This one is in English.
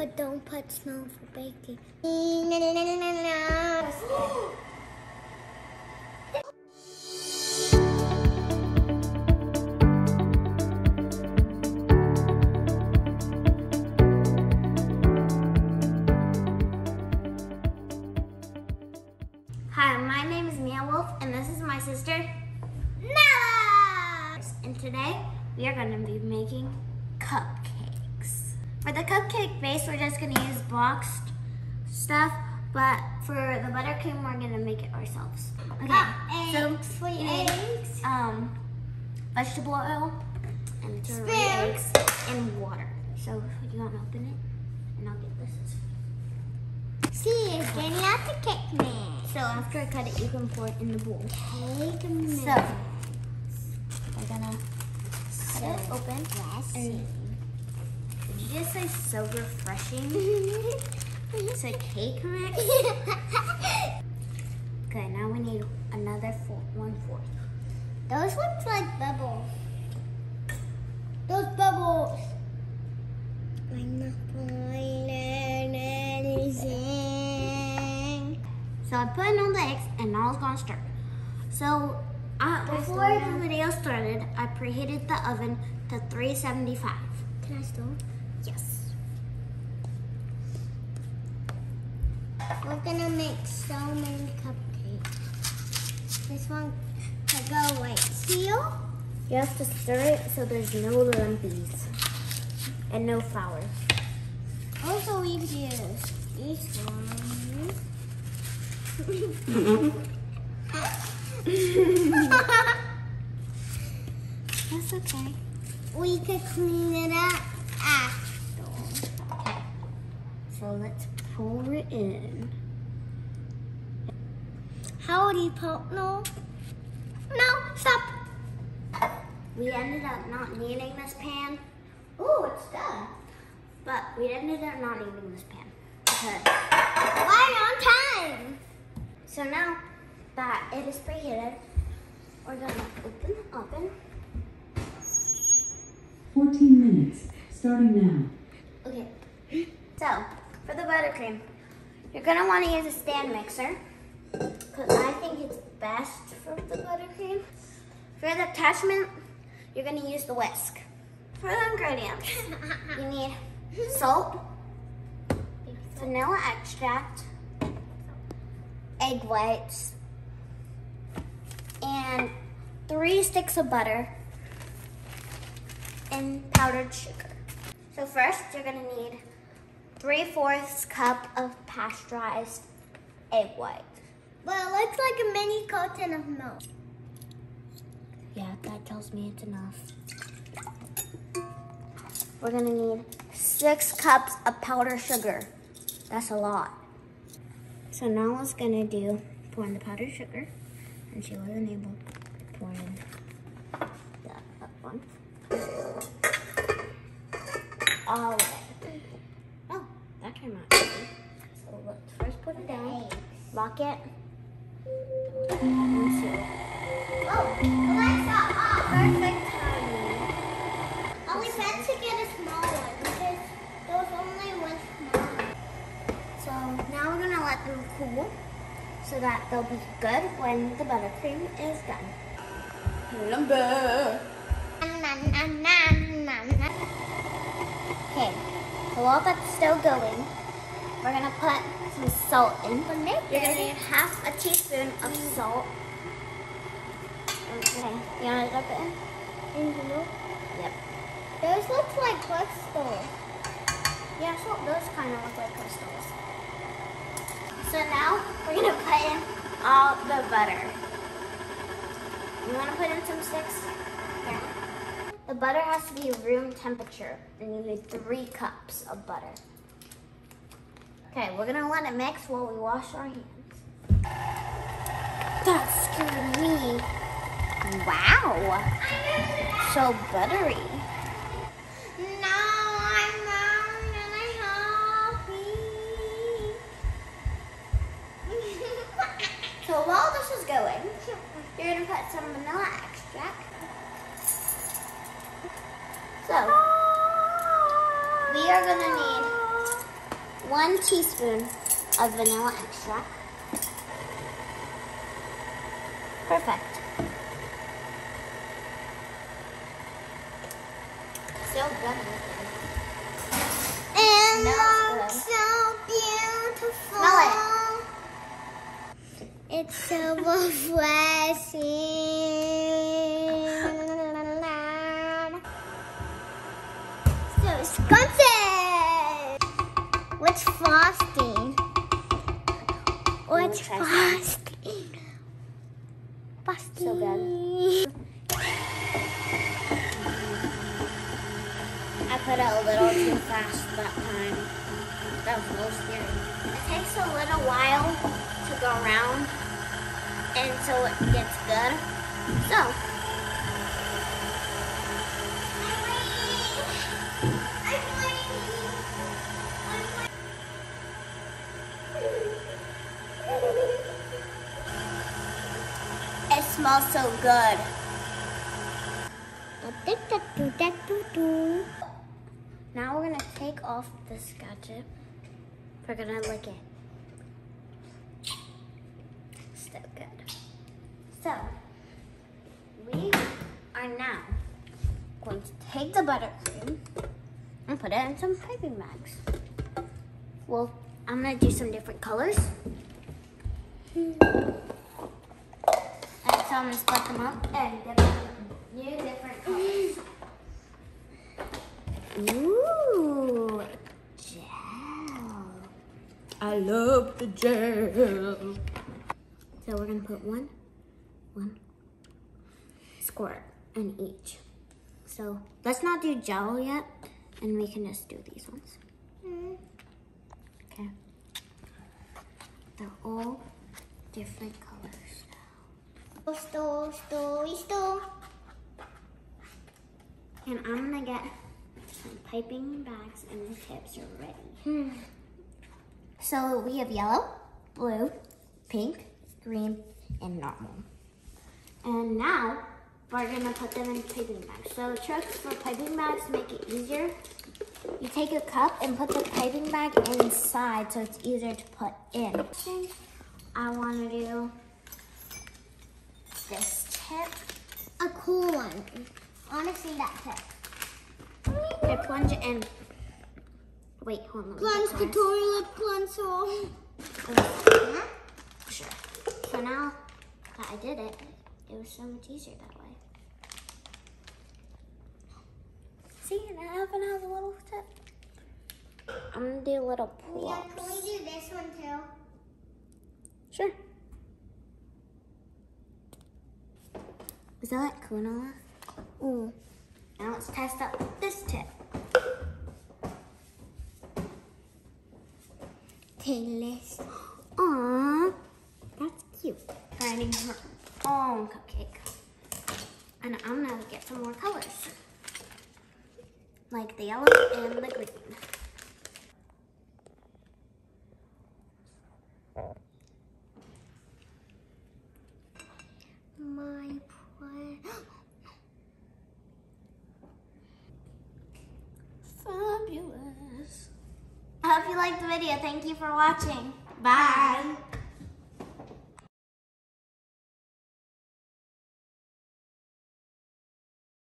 But don't put snow for baking. Hi, my name is Wulf, and this is my sister, Nella! And today, we are going to be making cupcakes. For the cupcake base, we're just going to use boxed stuff, but for the buttercream, we're going to make it ourselves. Okay, so for eggs. Vegetable oil, and eggs, and water. So, you want to open it? And I'll get this. See, it's getting out the cake mix. So after I cut it, you can pour it in the bowl. Cake mix. So we're gonna cut it open. Yes. And did you just say so refreshing? It's a cake mix. Okay, now we need another 1/4. Those look like bubbles. Those bubbles. I'm not going anything. So I put in all the eggs, and now it's gonna stir. So before the video started, I preheated the oven to 375. Can I still? Yes. We're gonna make so many cupcakes. This one could go right here. You have to stir it so there's no lumpies and no flour. Also, we use this one. That's okay. We could clean it up after. Okay. So let's pour it in. How do you put? No. No, stop. We ended up not needing this pan. Oh, it's done. But we ended up not needing this pan because Right on time. so now that it is preheated, we're gonna open the oven. 14 minutes, starting now. Okay, so for the buttercream, you're gonna want to use a stand mixer because I think it's best for the buttercream. For the attachment, you're gonna use the whisk. For the ingredients, you need salt, vanilla extract, egg whites, and 3 sticks of butter, and powdered sugar. So first, you're gonna need 3/4 cup of pasteurized egg white. But it looks like a mini carton of milk. Yeah, that tells me it's enough. We're gonna need 6 cups of powdered sugar. That's a lot. So now what's gonna do, pour in the powdered sugar, and she wasn't able to pour in that one. All of it. Oh, that came out easy. So let's first put it down, lock it, and seal it. Oh, that's off. Perfect timing. Only meant to get a small one because there was only one small one. So now we're gonna let them cool so that they'll be good when the buttercream is done. Number. Okay, so while that's still going, we're gonna put some salt in. You're gonna need 1/2 teaspoon of salt. Okay, you wanna dip it in? Yep. Those look like crystals. Yeah, so those kind of look like crystals. So now we're gonna put in all the butter. You wanna put in some sticks? Yeah. The butter has to be room temperature, and you need 3 cups of butter. Okay, we're gonna let it mix while we wash our hands. That scared me. Wow, so buttery. Now I'm really happy. So while this is going, you're gonna put some vanilla extract. So we are gonna need 1 teaspoon of vanilla extract. Perfect. So good. And Smells looks good. so beautiful. Smell it. It's so refreshing. So scrumptious. What's frosting? What's try some. frosting? Frosting. So good. I put it a little too fast that time. That was a little scary. It takes a little while to go around until it gets good. So, it smells so good. Now we're gonna take off the scotch. We're gonna lick it. So good. So, we are now going to take the buttercream and put it in some piping bags. Well, I'm gonna do some different colors. And so I'm gonna split them up and get them new different colors. Ooh, gel. I love the gel. So we're gonna put one squirt in each. So let's not do gel yet, and we can just do these ones. Okay. They're all different colors now. Store. And I'm gonna get some piping bags and the tips are ready. So we have yellow, blue, pink, green, and normal. And now we're gonna put them in piping bags. So tricks for piping bags to make it easier. You take a cup and put the piping bag inside so it's easier to put in. I wanna do this tip. A cool one. I want to see that tip. I plunge it in. Wait, hold on. Plunge the toilet plunger. Sure. So now that I did it, it was so much easier that way. See, and I even have a little tip. I'm gonna do a little pull-ups. Yeah, can we do this one too? Sure. Is that like granola? Ooh. Now let's test out this tip. Tailless. Aww, that's cute. Writing her own cupcake. And I'm gonna get some more colors. Like the yellow and the green. My plan. Fabulous. I hope you liked the video. Thank you for watching. Bye.